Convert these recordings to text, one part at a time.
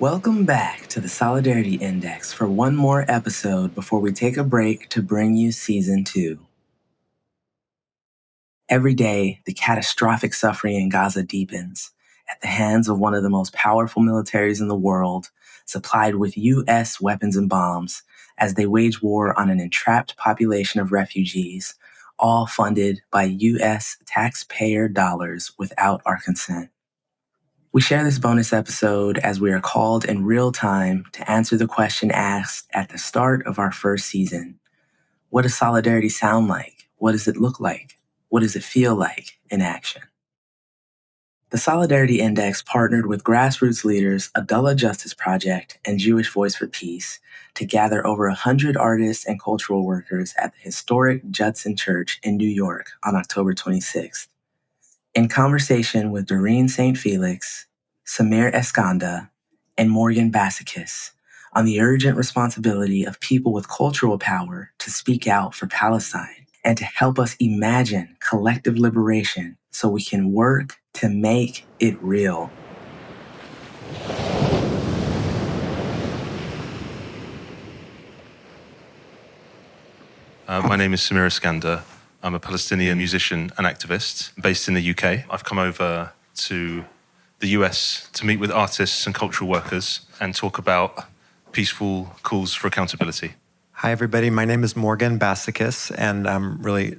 Welcome back to the Solidarity Index for one more episode before we take a break to bring you Season 2. Every day, the catastrophic suffering in Gaza deepens at the hands of one of the most powerful militaries in the world, supplied with U.S. weapons and bombs as they wage war on an entrapped population of refugees, all funded by U.S. taxpayer dollars without our consent. We share this bonus episode as we are called in real time to answer the question asked at the start of our first season. What does solidarity sound like? What does it look like? What does it feel like in action? The Solidarity Index partnered with grassroots leaders Adalah Justice Project and Jewish Voice for Peace to gather over 100 artists and cultural workers at the historic Judson Church in New York on October 26th. In conversation with Doreen St, Félix, Samir Eskanda, and Morgan Bassichis on the urgent responsibility of people with cultural power to speak out for Palestine and to help us imagine collective liberation so we can work to make it real. My name is Samir Eskanda. I'm a Palestinian musician and activist based in the UK. I've come over to the US to meet with artists and cultural workers and talk about peaceful calls for accountability. Hi, everybody. My name is Morgan Bassichis, and I'm really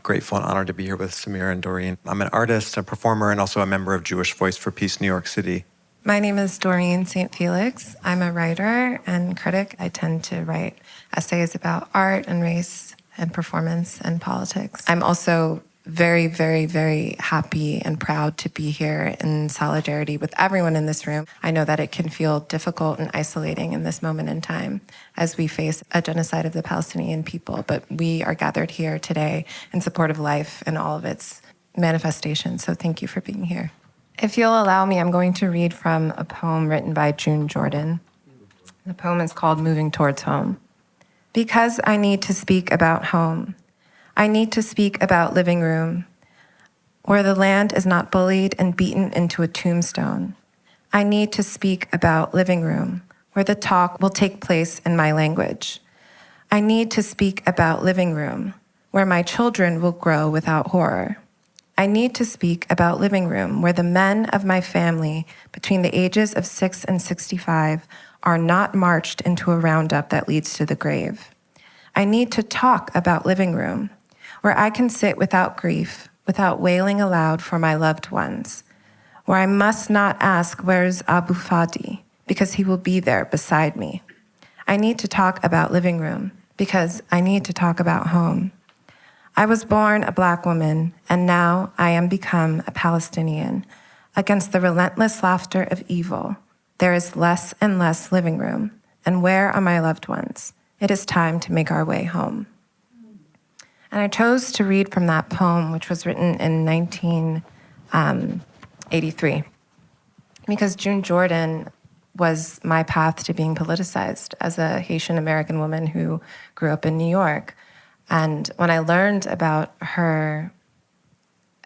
grateful and honored to be here with Samir and Doreen. I'm an artist, a performer, and also a member of Jewish Voice for Peace, New York City. My name is Doreen St. Félix. I'm a writer and critic. I tend to write essays about art and race and performance and politics. I'm also very, very, very happy and proud to be here in solidarity with everyone in this room. I know that it can feel difficult and isolating in this moment in time as we face a genocide of the Palestinian people, but we are gathered here today in support of life and all of its manifestations, so thank you for being here. If you'll allow me, I'm going to read from a poem written by June Jordan. The poem is called Moving Towards Home. Because I need to speak about home. I need to speak about living room, where the land is not bullied and beaten into a tombstone. I need to speak about living room, where the talk will take place in my language. I need to speak about living room, where my children will grow without horror. I need to speak about living room, where the men of my family between the ages of 6 and 65 are not marched into a roundup that leads to the grave. I need to talk about living room, where I can sit without grief, without wailing aloud for my loved ones, where I must not ask, where's Abu Fadi, because he will be there beside me. I need to talk about living room, because I need to talk about home. I was born a Black woman, and now I am become a Palestinian. Against the relentless laughter of evil, there is less and less living room. And where are my loved ones? It is time to make our way home. And I chose to read from that poem, which was written in 1983, because June Jordan was my path to being politicized as a Haitian American woman who grew up in New York. And when I learned about her,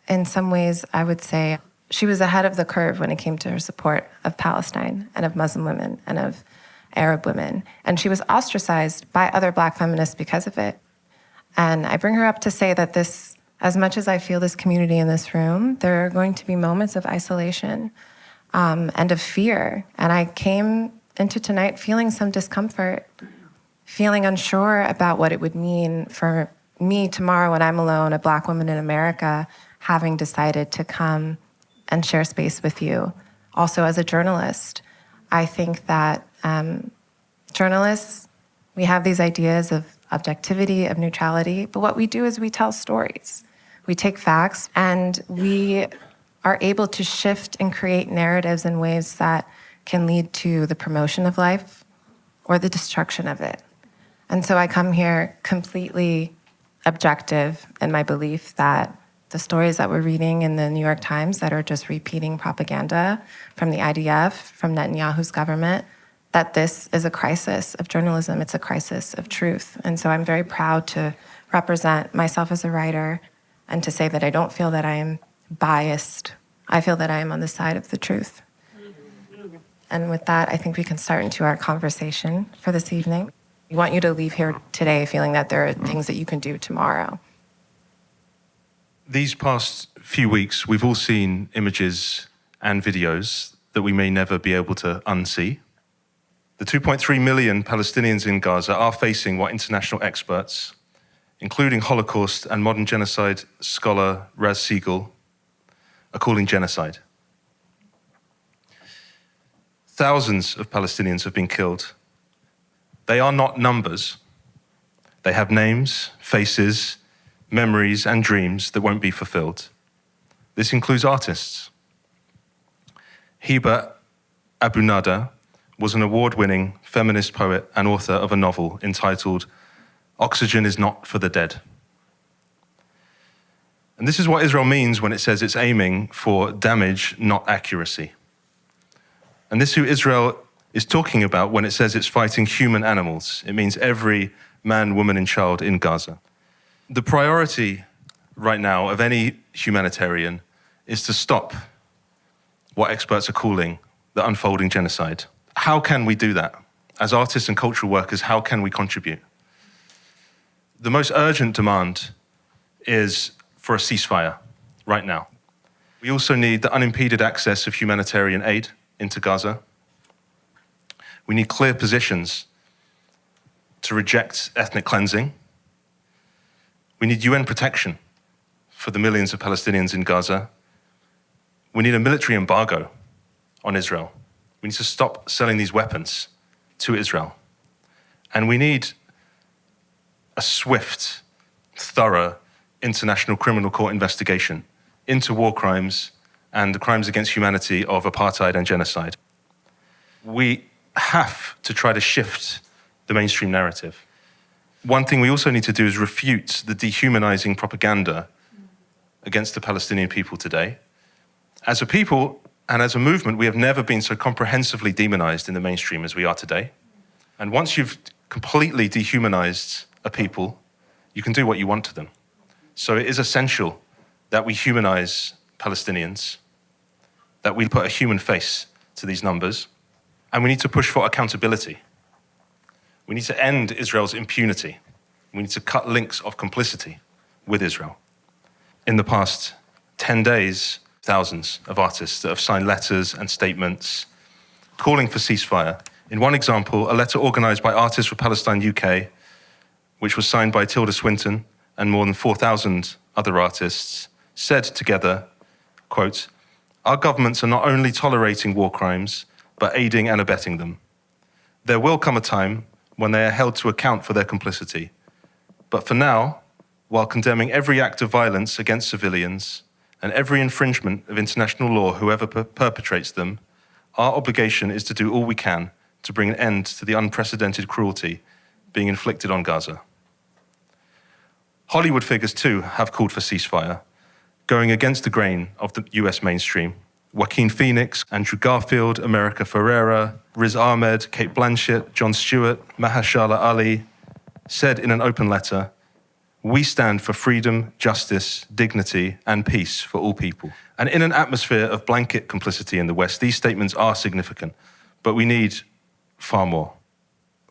in some ways, I would say she was ahead of the curve when it came to her support of Palestine and of Muslim women and of Arab women. And she was ostracized by other Black feminists because of it. And I bring her up to say that this, as much as I feel this community in this room, there are going to be moments of isolation and of fear. And I came into tonight feeling some discomfort, feeling unsure about what it would mean for me tomorrow when I'm alone, a Black woman in America, having decided to come and share space with you. Also, as a journalist, I think that journalists, we have these ideas of objectivity, of neutrality, but what we do is we tell stories. We take facts and we are able to shift and create narratives in ways that can lead to the promotion of life or the destruction of it. And so I come here completely objective in my belief that the stories that we're reading in the New York Times that are just repeating propaganda from the IDF, from Netanyahu's government, that this is a crisis of journalism. It's a crisis of truth. And so I'm very proud to represent myself as a writer and to say that I don't feel that I am biased. I feel that I am on the side of the truth. And with that, I think we can start into our conversation for this evening. We want you to leave here today feeling that there are things that you can do tomorrow. These past few weeks, we've all seen images and videos that we may never be able to unsee. The 2.3 million Palestinians in Gaza are facing what international experts, including Holocaust and modern genocide scholar Raz Siegel, are calling genocide. Thousands of Palestinians have been killed. They are not numbers. They have names, faces, memories, and dreams that won't be fulfilled. This includes artists. Hiba Abu Nada was an award-winning feminist poet and author of a novel entitled Oxygen is Not for the Dead. And this is what Israel means when it says it's aiming for damage, not accuracy. And this is who Israel is talking about when it says it's fighting human animals. It means every man, woman, and child in Gaza. The priority right now of any humanitarian is to stop what experts are calling the unfolding genocide. How can we do that? As artists and cultural workers, how can we contribute? The most urgent demand is for a ceasefire right now. We also need the unimpeded access of humanitarian aid into Gaza. We need clear positions to reject ethnic cleansing. We need UN protection for the millions of Palestinians in Gaza. We need a military embargo on Israel. We need to stop selling these weapons to Israel. And we need a swift, thorough international criminal court investigation into war crimes and the crimes against humanity of apartheid and genocide. We have to try to shift the mainstream narrative. One thing we also need to do is refute the dehumanizing propaganda against the Palestinian people today. As a people and as a movement, we have never been so comprehensively demonized in the mainstream as we are today. And once you've completely dehumanized a people, you can do what you want to them. So it is essential that we humanize Palestinians, that we put a human face to these numbers, and we need to push for accountability. We need to end Israel's impunity. We need to cut links of complicity with Israel. In the past 10 days, thousands of artists that have signed letters and statements calling for ceasefire. In one example, a letter organized by Artists for Palestine UK, which was signed by Tilda Swinton and more than 4,000 other artists, said together, quote, "Our governments are not only tolerating war crimes, but aiding and abetting them. There will come a time when they are held to account for their complicity. But for now, while condemning every act of violence against civilians and every infringement of international law, whoever perpetrates them, our obligation is to do all we can to bring an end to the unprecedented cruelty being inflicted on Gaza." Hollywood figures too have called for ceasefire, going against the grain of the US mainstream. Joaquin Phoenix, Andrew Garfield, America Ferrera, Riz Ahmed, Kate Blanchett, Jon Stewart, Mahershala Ali said in an open letter, "We stand for freedom, justice, dignity, and peace for all people." And in an atmosphere of blanket complicity in the West, these statements are significant, but we need far more.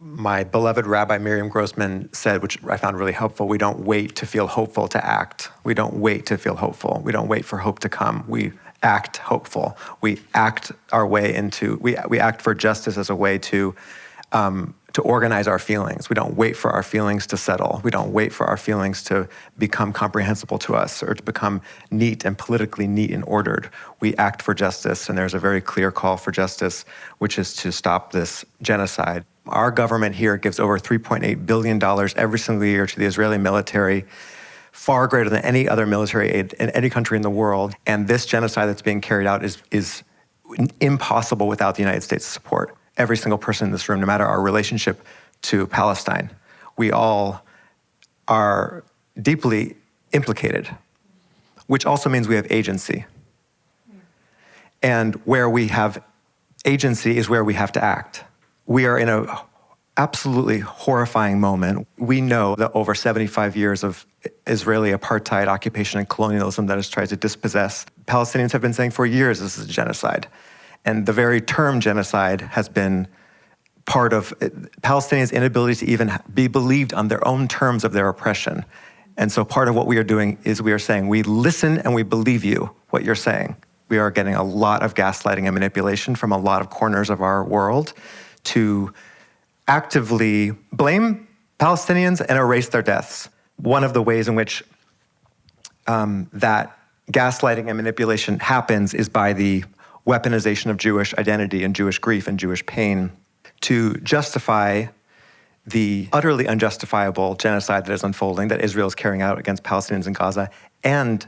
My beloved Rabbi Miriam Grossman said, which I found really helpful, we don't wait to feel hopeful to act. We don't wait to feel hopeful. We don't wait for hope to come. We act hopeful. We act our way into, we act for justice as a way to organize our feelings. We don't wait for our feelings to settle. We don't wait for our feelings to become comprehensible to us or to become neat and politically neat and ordered. We act for justice, and there's a very clear call for justice, which is to stop this genocide. Our government here gives over $3.8 billion every single year to the Israeli military, far greater than any other military aid in any country in the world. And this genocide that's being carried out is impossible without the United States' support. Every single person in this room, no matter our relationship to Palestine, we all are deeply implicated, which also means we have agency. And where we have agency is where we have to act. We are in an absolutely horrifying moment. We know that over 75 years of Israeli apartheid, occupation, and colonialism that has tried to dispossess, Palestinians have been saying for years this is a genocide. And the very term genocide has been part of Palestinians' inability to even be believed on their own terms of their oppression. And so part of what we are doing is we are saying, we listen and we believe you, what you're saying. We are getting a lot of gaslighting and manipulation from a lot of corners of our world to actively blame Palestinians and erase their deaths. One of the ways in which that gaslighting and manipulation happens is by the weaponization of Jewish identity and Jewish grief and Jewish pain to justify the utterly unjustifiable genocide that is unfolding, that Israel is carrying out against Palestinians in Gaza, and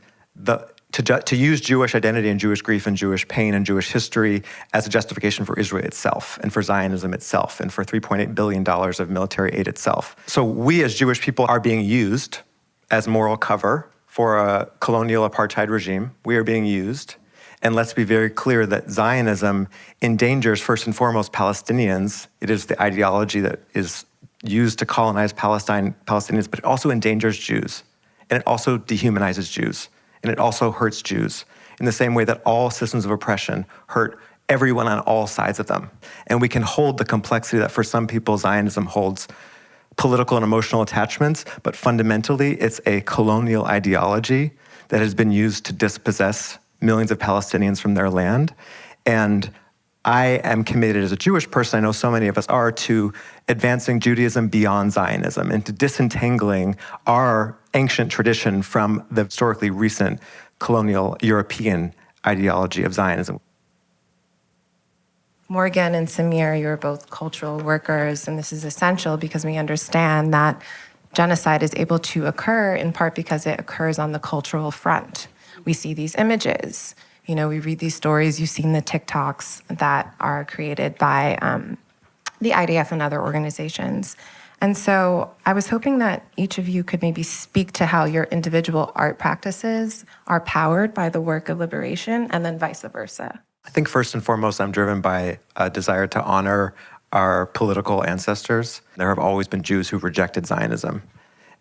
to use Jewish identity and Jewish grief and Jewish pain and Jewish history as a justification for Israel itself and for Zionism itself and for $3.8 billion of military aid itself. So we as Jewish people are being used as moral cover for a colonial apartheid regime. We are being used. And let's be very clear that Zionism endangers first and foremost Palestinians. It is the ideology that is used to colonize Palestinians, but it also endangers Jews. And it also dehumanizes Jews. And it also hurts Jews in the same way that all systems of oppression hurt everyone on all sides of them. And we can hold the complexity that for some people Zionism holds political and emotional attachments, but fundamentally it's a colonial ideology that has been used to dispossess millions of Palestinians from their land. And I am committed as a Jewish person, I know so many of us are, to advancing Judaism beyond Zionism and to disentangling our ancient tradition from the historically recent colonial European ideology of Zionism. Morgan and Samir, you're both cultural workers, and this is essential because we understand that genocide is able to occur in part because it occurs on the cultural front. We see these images, we read these stories, you've seen the TikToks that are created by the IDF and other organizations. And so I was hoping that each of you could maybe speak to how your individual art practices are powered by the work of liberation and then vice versa. I think first and foremost, I'm driven by a desire to honor our political ancestors. There have always been Jews who rejected Zionism.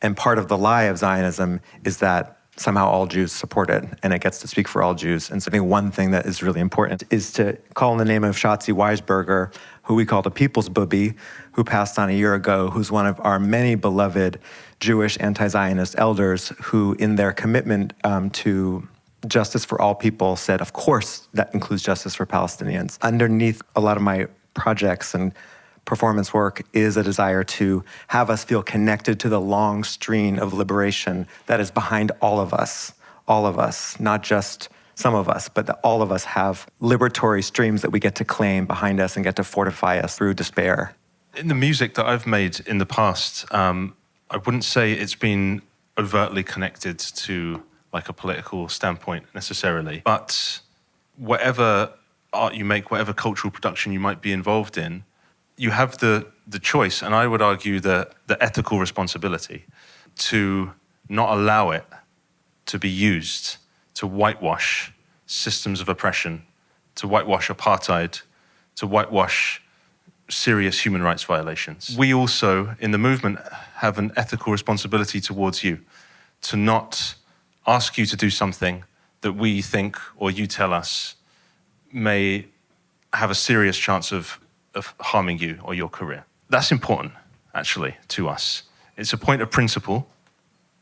And part of the lie of Zionism is that somehow all Jews support it, and it gets to speak for all Jews. And so I think one thing that is really important is to call in the name of Shotzi Weisberger, who we called a people's booby, who passed on a year ago, who's one of our many beloved Jewish anti-Zionist elders who, in their commitment to justice for all people, said, of course, that includes justice for Palestinians. Underneath a lot of my projects and performance work is a desire to have us feel connected to the long stream of liberation that is behind all of us, not just some of us, but that all of us have liberatory streams that we get to claim behind us and get to fortify us through despair. In the music that I've made in the past, I wouldn't say it's been overtly connected to like a political standpoint necessarily, but whatever art you make, whatever cultural production you might be involved in, you have the choice, and I would argue the ethical responsibility to not allow it to be used to whitewash systems of oppression, to whitewash apartheid, to whitewash serious human rights violations. We also, in the movement, have an ethical responsibility towards you to not ask you to do something that we think or you tell us may have a serious chance of harming you or your career. That's important, actually, to us. It's a point of principle,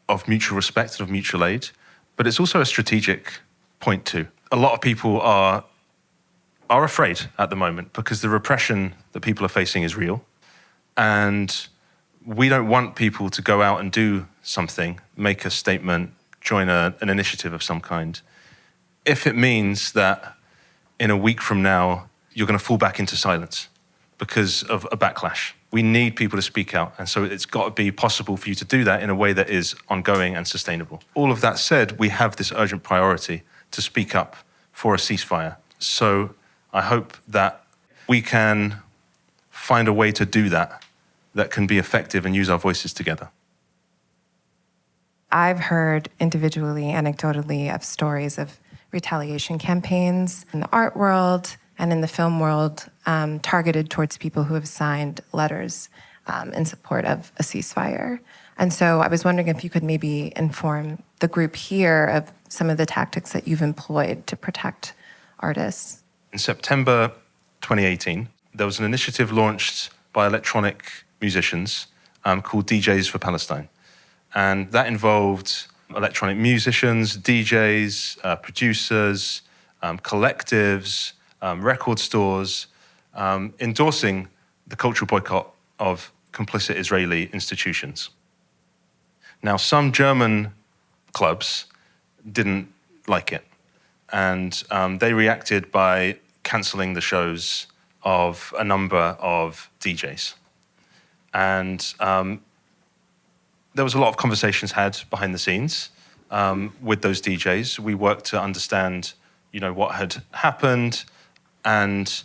of mutual respect and of mutual aid, but it's also a strategic point too. A lot of people are afraid at the moment because the repression that people are facing is real, and we don't want people to go out and do something, make a statement, join an initiative of some kind, if it means that in a week from now, you're going to fall back into silence because of a backlash. We need people to speak out, and so it's got to be possible for you to do that in a way that is ongoing and sustainable. All of that said, we have this urgent priority to speak up for a ceasefire. So I hope that we can find a way to do that can be effective and use our voices together. I've heard individually, anecdotally, of stories of retaliation campaigns in the art world and in the film world targeted towards people who have signed letters in support of a ceasefire. And so I was wondering if you could maybe inform the group here of some of the tactics that you've employed to protect artists. In September 2018, there was an initiative launched by electronic musicians called DJs for Palestine. And that involved electronic musicians, DJs, producers, collectives, record stores, endorsing the cultural boycott of complicit Israeli institutions. Now, some German clubs didn't like it, and they reacted by cancelling the shows of a number of DJs. And there was a lot of conversations had behind the scenes with those DJs. We worked to understand, what had happened, and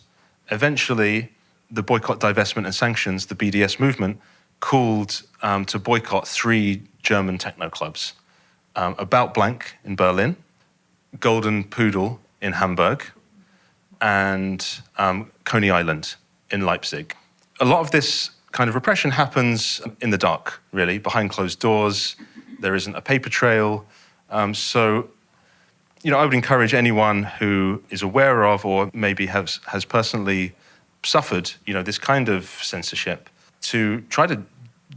eventually the boycott, divestment and sanctions, the BDS movement, called to boycott 3 German techno clubs. About Blank in Berlin, Golden Poodle in Hamburg, and Coney Island in Leipzig. A lot of this kind of repression happens in the dark, really, behind closed doors. There isn't a paper trail. So I would encourage anyone who is aware of or maybe has personally suffered, this kind of censorship to try to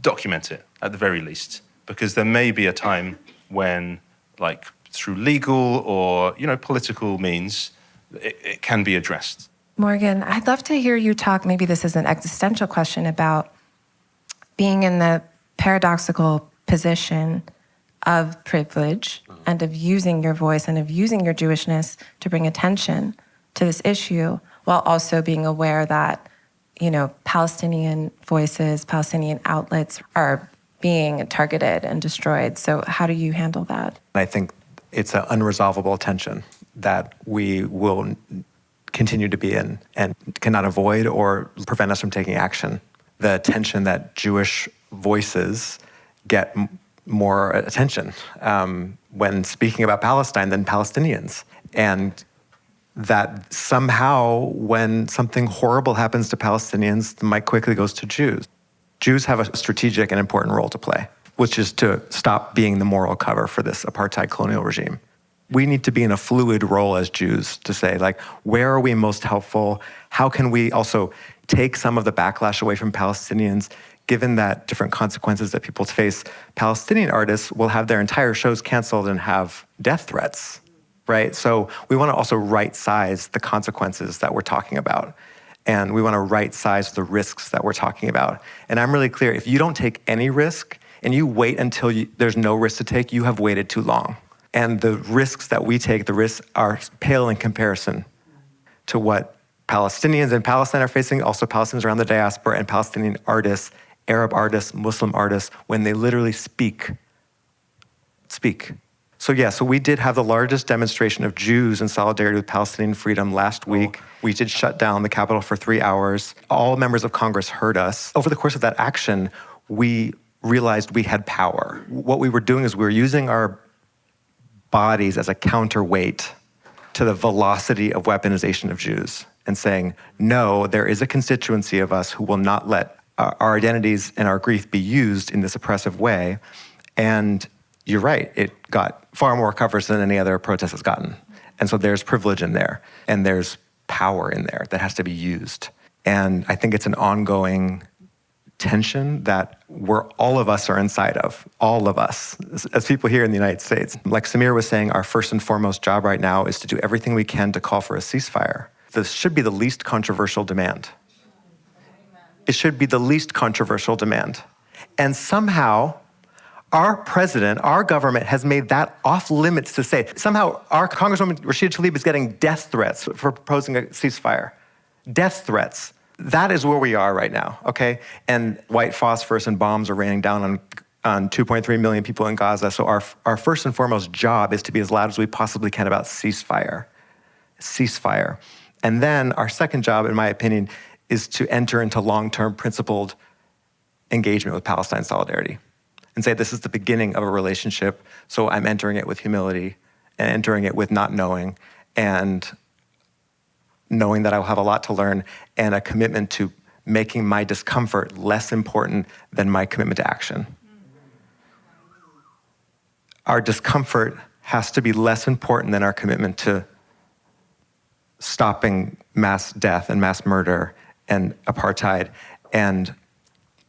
document it at the very least, because there may be a time when, like through legal or, political means, it can be addressed. Morgan, I'd love to hear you talk, maybe this is an existential question, about being in the paradoxical position of privilege and of using your voice and of using your Jewishness to bring attention to this issue, while also being aware that, Palestinian voices, Palestinian outlets are being targeted and destroyed. So how do you handle that? I think it's an unresolvable tension that we will continue to be in and cannot avoid or prevent us from taking action. The tension that Jewish voices get more attention when speaking about Palestine than Palestinians. And that somehow when something horrible happens to Palestinians, the mic quickly goes to Jews. Jews have a strategic and important role to play, which is to stop being the moral cover for this apartheid colonial regime. We need to be in a fluid role as Jews to say, where are we most helpful? How can we also take some of the backlash away from Palestinians, given that different consequences that people face? Palestinian artists will have their entire shows canceled and have death threats, right? So we want to also right-size the consequences that we're talking about. And we want to right-size the risks that we're talking about. And I'm really clear, if you don't take any risk and you wait until there's no risk to take, you have waited too long. And the risks that we take, the risks are pale in comparison to what Palestinians in Palestine are facing, also Palestinians around the diaspora, and Palestinian artists, Arab artists, Muslim artists, when they literally speak. So we did have the largest demonstration of Jews in solidarity with Palestinian freedom last week. We did shut down the Capitol for 3 hours. All members of Congress heard us. Over the course of that action, we realized we had power. What we were doing is we were using our bodies as a counterweight to the velocity of weaponization of Jews and saying, no, there is a constituency of us who will not let our identities and our grief be used in this oppressive way. And you're right, it got far more coverage than any other protest has gotten. And so there's privilege in there, and there's power in there that has to be used. And I think it's an ongoing tension that all of us are inside of, all of us, as people here in the United States. Like Samir was saying, our first and foremost job right now is to do everything we can to call for a ceasefire. This should be the least controversial demand. It should be the least controversial demand. And somehow, our president, our government has made that off limits to say. Somehow, our Congresswoman Rashida Tlaib is getting death threats for proposing a ceasefire. Death threats. That is where we are right now, okay? And white phosphorus and bombs are raining down on 2.3 million people in Gaza. So our first and foremost job is to be as loud as we possibly can about ceasefire. Ceasefire. And then our second job, in my opinion, is to enter into long-term principled engagement with Palestine solidarity and say this is the beginning of a relationship, so I'm entering it with humility and entering it with not knowing, and knowing that I will have a lot to learn, and a commitment to making my discomfort less important than my commitment to action. Our discomfort has to be less important than our commitment to stopping mass death and mass murder and apartheid. And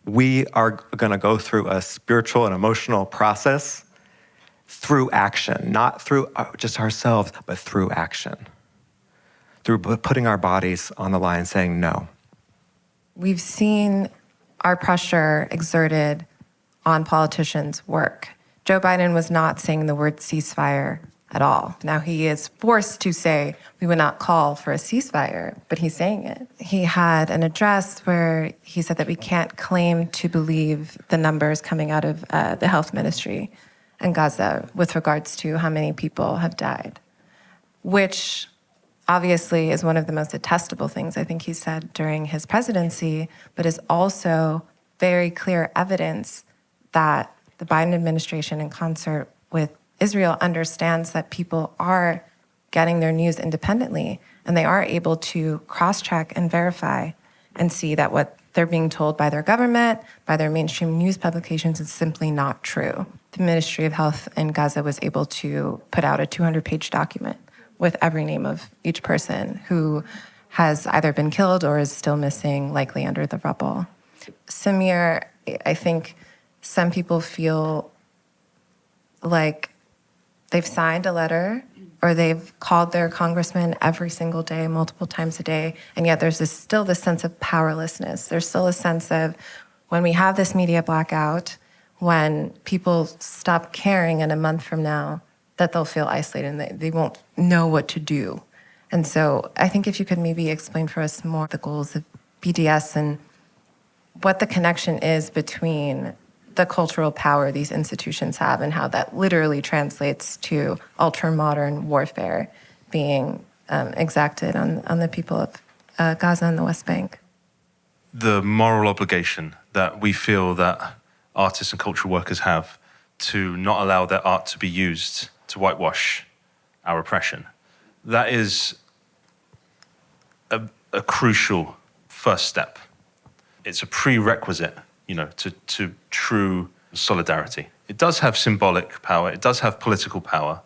we are going to go through a spiritual and emotional process through action, not through just ourselves, but through action, through putting our bodies on the line, saying no. We've seen our pressure exerted on politicians work. Joe Biden was not saying the word ceasefire at all. Now he is forced to say we would not call for a ceasefire, but he's saying it. He had an address where he said that we can't claim to believe the numbers coming out of the health ministry in Gaza with regards to how many people have died, which obviously is one of the most detestable things I think he said during his presidency, but is also very clear evidence that the Biden administration, in concert with Israel, understands that people are getting their news independently, and they are able to cross-check and verify and see that what they're being told by their government, by their mainstream news publications, is simply not true. The Ministry of Health in Gaza was able to put out a 200-page document with every name of each person who has either been killed or is still missing, likely under the rubble. Samir, I think some people feel like they've signed a letter or they've called their congressman every single day, multiple times a day, and yet there's still this sense of powerlessness. There's still a sense of when we have this media blackout, when people stop caring in a month from now, that they'll feel isolated and they won't know what to do. And so I think if you could maybe explain for us more the goals of BDS and what the connection is between the cultural power these institutions have and how that literally translates to ultra-modern warfare being exacted on the people of Gaza and the West Bank. The moral obligation that we feel that artists and cultural workers have to not allow their art to be used to whitewash our oppression. That is a crucial first step. It's a prerequisite, to true solidarity. It does have symbolic power, it does have political power,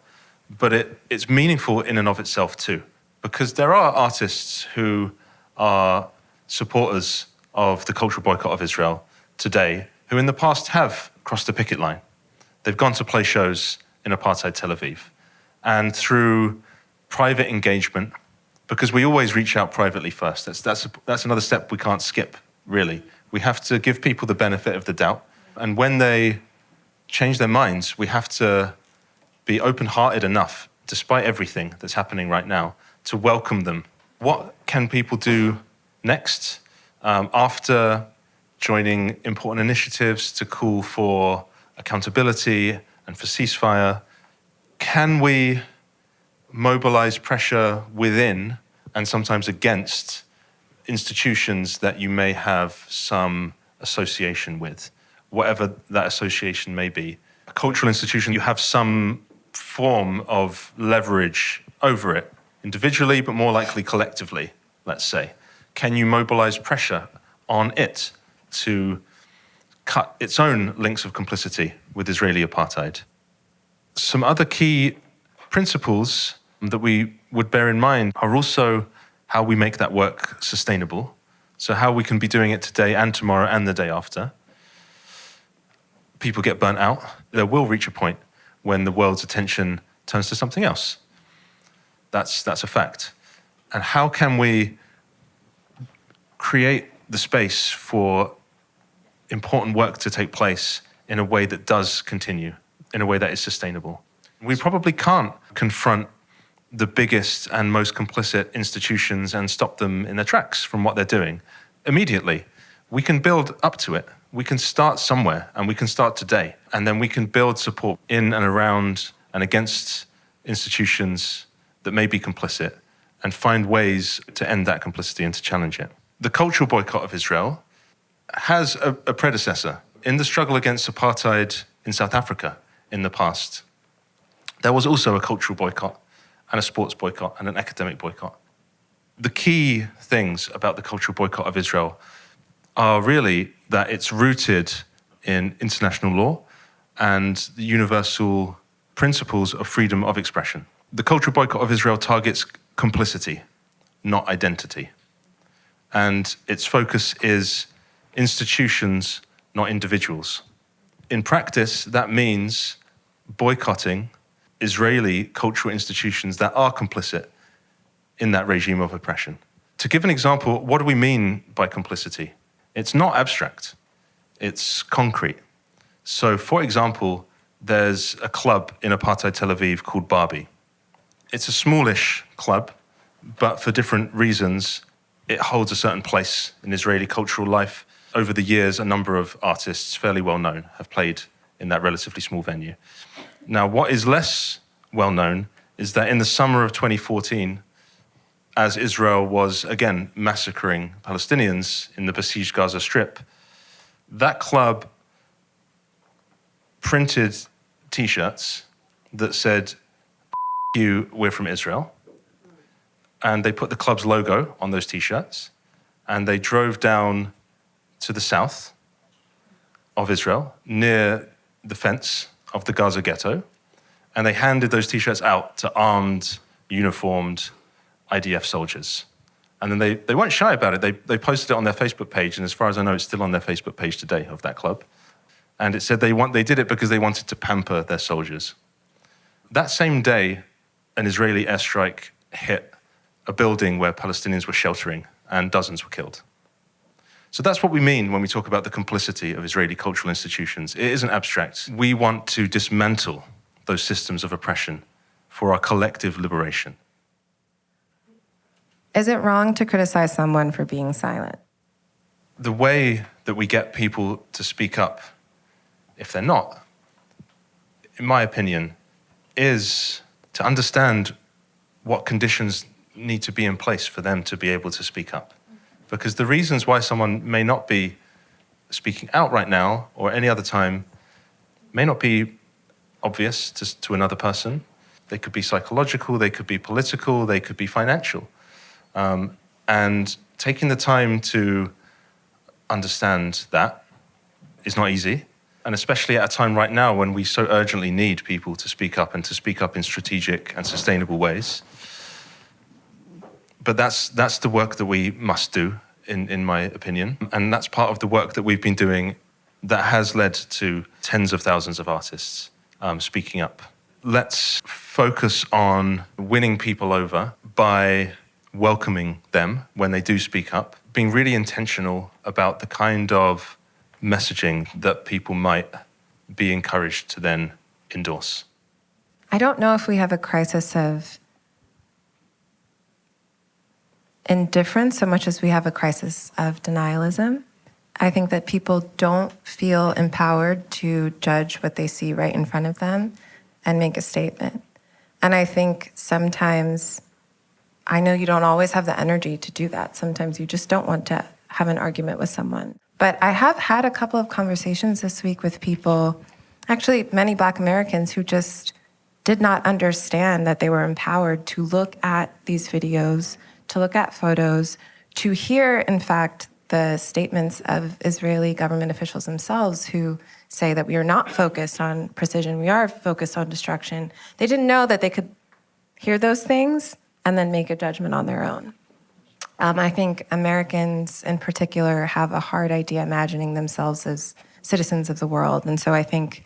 but it's meaningful in and of itself too, because there are artists who are supporters of the cultural boycott of Israel today, who in the past have crossed the picket line. They've gone to play shows in apartheid Tel Aviv. And through private engagement, because we always reach out privately first, that's another step we can't skip, really. We have to give people the benefit of the doubt. And when they change their minds, we have to be open-hearted enough, despite everything that's happening right now, to welcome them. What can people do next after joining important initiatives to call for accountability and for ceasefire? Can we mobilize pressure within and sometimes against institutions that you may have some association with, whatever that association may be? A cultural institution, you have some form of leverage over it, individually, but more likely collectively, let's say. Can you mobilize pressure on it to cut its own links of complicity with Israeli apartheid? Some other key principles that we would bear in mind are also how we make that work sustainable. So how we can be doing it today and tomorrow and the day after. People get burnt out. There will reach a point when the world's attention turns to something else. That's a fact. And how can we create the space for important work to take place in a way that does continue, in a way that is sustainable? We probably can't confront the biggest and most complicit institutions and stop them in their tracks from what they're doing immediately. We can build up to it. We can start somewhere, and we can start today. And then we can build support in and around and against institutions that may be complicit and find ways to end that complicity and to challenge it. The cultural boycott of Israel has a predecessor. In the struggle against apartheid in South Africa in the past, there was also a cultural boycott and a sports boycott and an academic boycott. The key things about the cultural boycott of Israel are really that it's rooted in international law and the universal principles of freedom of expression. The cultural boycott of Israel targets complicity. not identity. And its focus is institutions, not individuals. In practice, that means boycotting Israeli cultural institutions that are complicit in that regime of oppression. To give an example, what do we mean by complicity? It's not abstract, it's concrete. So, for example, there's a club in apartheid Tel Aviv called Barbie. It's a smallish club, but for different reasons, it holds a certain place in Israeli cultural life. Over the years, a number of artists, fairly well known, have played in that relatively small venue. Now, what is less well known is that in the summer of 2014, as Israel was again massacring Palestinians in the besieged Gaza Strip, that club printed T-shirts that said, "You, we're from Israel." And they put the club's logo on those T-shirts, and they drove down to the south of Israel, near the fence of the Gaza ghetto, and they handed those T-shirts out to armed, uniformed IDF soldiers. And then they weren't shy about it. They posted it on their Facebook page, and as far as I know, it's still on their Facebook page today of that club. And it said they did it because they wanted to pamper their soldiers. That same day, an Israeli airstrike hit a building where Palestinians were sheltering, and dozens were killed. So that's what we mean when we talk about the complicity of Israeli cultural institutions. It isn't abstract. We want to dismantle those systems of oppression for our collective liberation. Is it wrong to criticize someone for being silent? The way that we get people to speak up, if they're not, in my opinion, is to understand what conditions need to be in place for them to be able to speak up. Because the reasons why someone may not be speaking out right now or any other time may not be obvious to another person. They could be psychological, they could be political, they could be financial. And taking the time to understand that is not easy. And especially at a time right now when we so urgently need people to speak up and to speak up in strategic and sustainable ways. But that's the work that we must do, in my opinion. And that's part of the work that we've been doing that has led to tens of thousands of artists speaking up. Let's focus on winning people over by welcoming them when they do speak up, being really intentional about the kind of messaging that people might be encouraged to then endorse. I don't know if we have a crisis of indifference so much as we have a crisis of denialism. I think that people don't feel empowered to judge what they see right in front of them and make a statement. And I think sometimes, I know you don't always have the energy to do that. Sometimes you just don't want to have an argument with someone. But I have had a couple of conversations this week with people, actually many Black Americans, who just did not understand that they were empowered to look at these videos, to look at photos, to hear, in fact, the statements of Israeli government officials themselves who say that we are not focused on precision, we are focused on destruction. They didn't know that they could hear those things and then make a judgment on their own. I think Americans in particular have a hard idea imagining themselves as citizens of the world. And so I think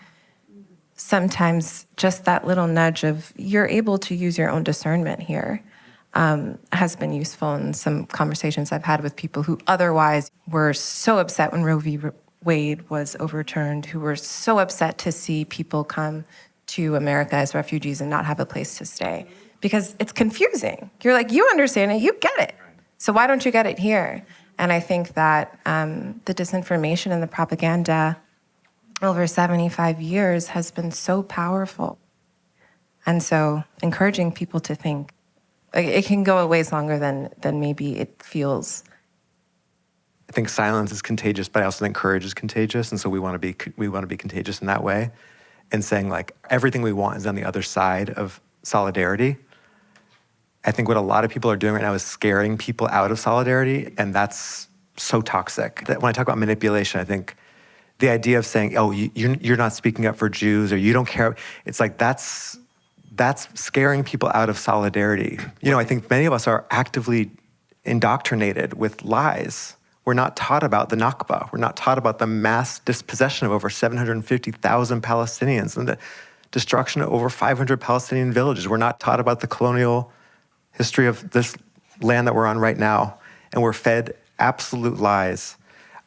sometimes just that little nudge of you're able to use your own discernment here has been useful in some conversations I've had with people who otherwise were so upset when Roe v. Wade was overturned, who were so upset to see people come to America as refugees and not have a place to stay. Because it's confusing. You're like, you understand it, you get it. So why don't you get it here? And I think that the disinformation and the propaganda over 75 years has been so powerful. And so encouraging people to think, it can go a ways longer than maybe it feels. I think silence is contagious, but I also think courage is contagious. And so we want to be contagious in that way. And saying like, everything we want is on the other side of solidarity. I think what a lot of people are doing right now is scaring people out of solidarity, and that's so toxic. When I talk about manipulation, I think the idea of saying, oh, you're not speaking up for Jews, or you don't care, it's like that's scaring people out of solidarity. You know, I think many of us are actively indoctrinated with lies. We're not taught about the Nakba. We're not taught about the mass dispossession of over 750,000 Palestinians and the destruction of over 500 Palestinian villages. We're not taught about the colonial history of this land that we're on right now. And we're fed absolute lies.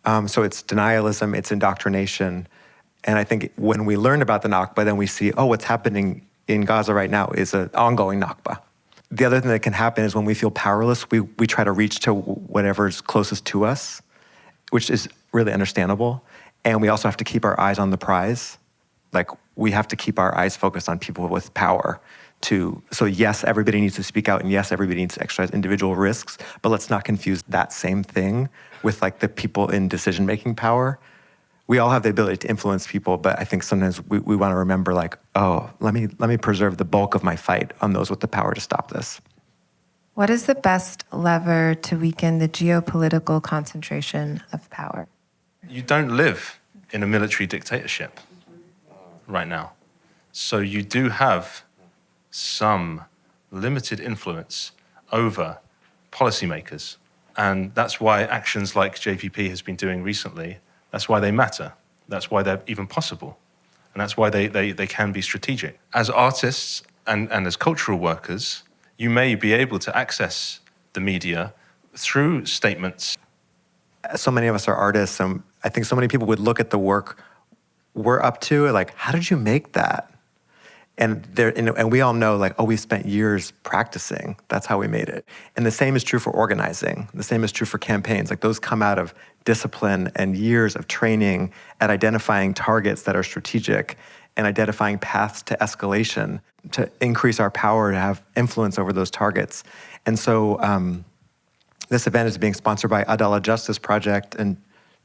So it's denialism, it's indoctrination. And I think when we learn about the Nakba, then we see, oh, what's happening in Gaza right now is an ongoing Nakba. The other thing that can happen is when we feel powerless, we try to reach to whatever's closest to us, which is really understandable. And we also have to keep our eyes on the prize. Like, we have to keep our eyes focused on people with power. So yes, everybody needs to speak out, and yes, everybody needs to exercise individual risks, but let's not confuse that same thing with like the people in decision-making power. We all have the ability to influence people, but I think sometimes we want to remember, like, oh, let me preserve the bulk of my fight on those with the power to stop this. What is the best lever to weaken the geopolitical concentration of power? You don't live in a military dictatorship right now. So you do have some limited influence over policymakers. And that's why actions like JPP has been doing recently, that's why they matter. That's why they're even possible. And that's why they can be strategic. As artists and as cultural workers, you may be able to access the media through statements. So many of us are artists, and I think so many people would look at the work we're up to, like, how did you make that? And we all know, like, oh, we spent years practicing. That's how we made it. And the same is true for organizing. The same is true for campaigns. Like, those come out of discipline and years of training at identifying targets that are strategic and identifying paths to escalation to increase our power to have influence over those targets. And so this event is being sponsored by Adalah Justice Project and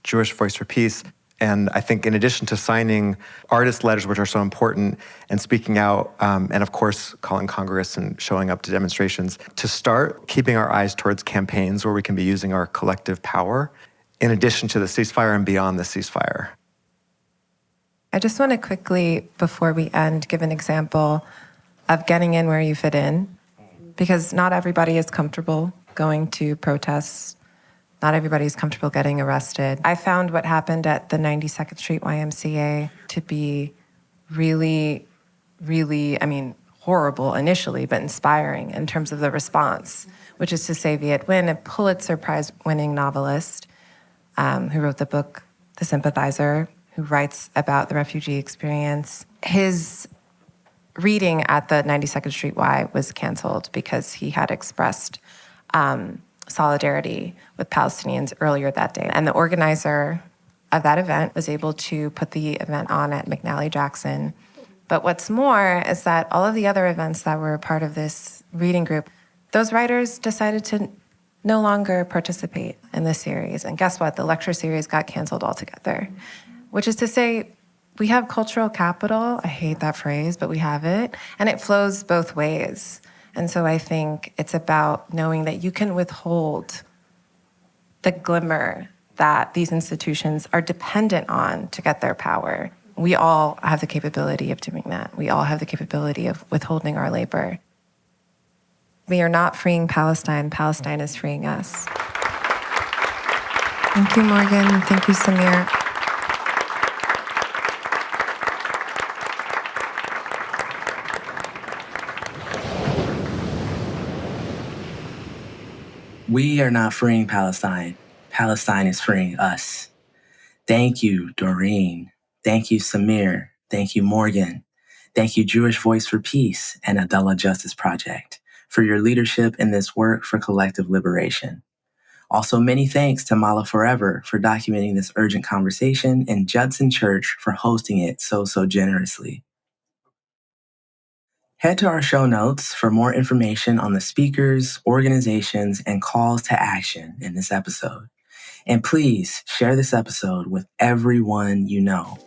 Jewish Voice for Peace. And I think in addition to signing artist letters, which are so important, and speaking out, and of course, calling Congress and showing up to demonstrations, to start keeping our eyes towards campaigns where we can be using our collective power, in addition to the ceasefire and beyond the ceasefire. I just want to quickly, before we end, give an example of getting in where you fit in, because not everybody is comfortable going to protests. Not everybody's comfortable getting arrested. I found what happened at the 92nd Street YMCA to be really, really, horrible initially, but inspiring in terms of the response, which is to say Viet Nguyen, a Pulitzer Prize-winning novelist who wrote the book The Sympathizer, who writes about the refugee experience. His reading at the 92nd Street Y was canceled because he had expressed solidarity with Palestinians earlier that day. And the organizer of that event was able to put the event on at McNally Jackson. But what's more is that all of the other events that were part of this reading group, those writers decided to no longer participate in this series. And guess what? The lecture series got canceled altogether, which is to say we have cultural capital. I hate that phrase, but we have it. And it flows both ways. And so I think it's about knowing that you can withhold the glimmer that these institutions are dependent on to get their power. We all have the capability of doing that. We all have the capability of withholding our labor. We are not freeing Palestine. Palestine is freeing us. Thank you, Morgan. Thank you, Samir. We are not freeing Palestine. Palestine is freeing us. Thank you, Doreen. Thank you, Samir. Thank you, Morgan. Thank you, Jewish Voice for Peace and Adalah Justice Project for your leadership in this work for collective liberation. Also, many thanks to Mala Forever for documenting this urgent conversation and Judson Church for hosting it so generously. Head to our show notes for more information on the speakers, organizations, and calls to action in this episode. And please share this episode with everyone you know.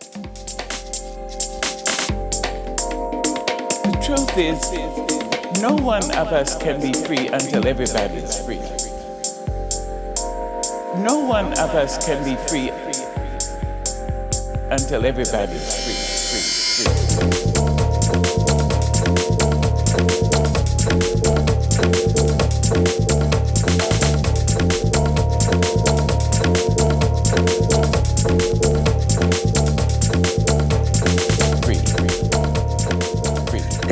The truth is, no one of us can be free until everybody's free. No one of us can be free until everybody's free.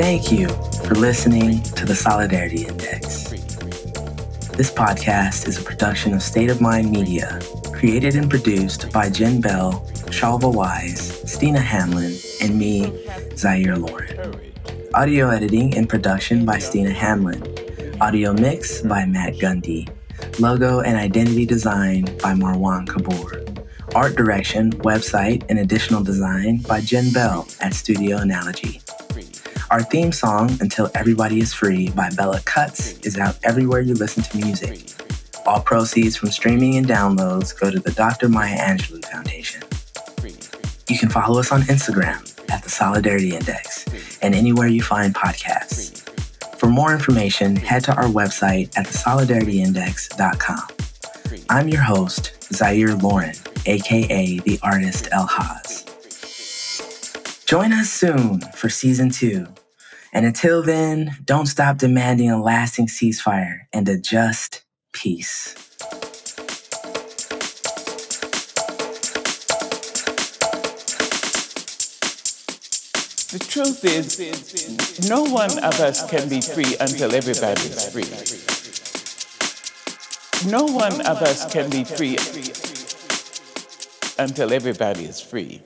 Thank you for listening to the Solidarity Index. This podcast is a production of State of Mind Media, created and produced by Jen Bell, Shalva Wise, Stina Hamlin, and me, Zaire Lauren. Audio editing and production by Stina Hamlin. Audio mix by Matt Gundy. Logo and identity design by Marwan Kabour. Art direction, website, and additional design by Jen Bell at Studio Analogy. Our theme song, Until Everybody is Free by Bella Cuts, is out everywhere you listen to music. All proceeds from streaming and downloads go to the Dr. Maya Angelou Foundation. You can follow us on Instagram at the Solidarity Index and anywhere you find podcasts. For more information, head to our website at thesolidarityindex.com. I'm your host, Zaire Lauren, aka the artist L.Haz. Join us soon for Season 2. And until then, don't stop demanding a lasting ceasefire and a just peace. The truth is, no one of us can be free until everybody is free. No one of us can be free until everybody is free.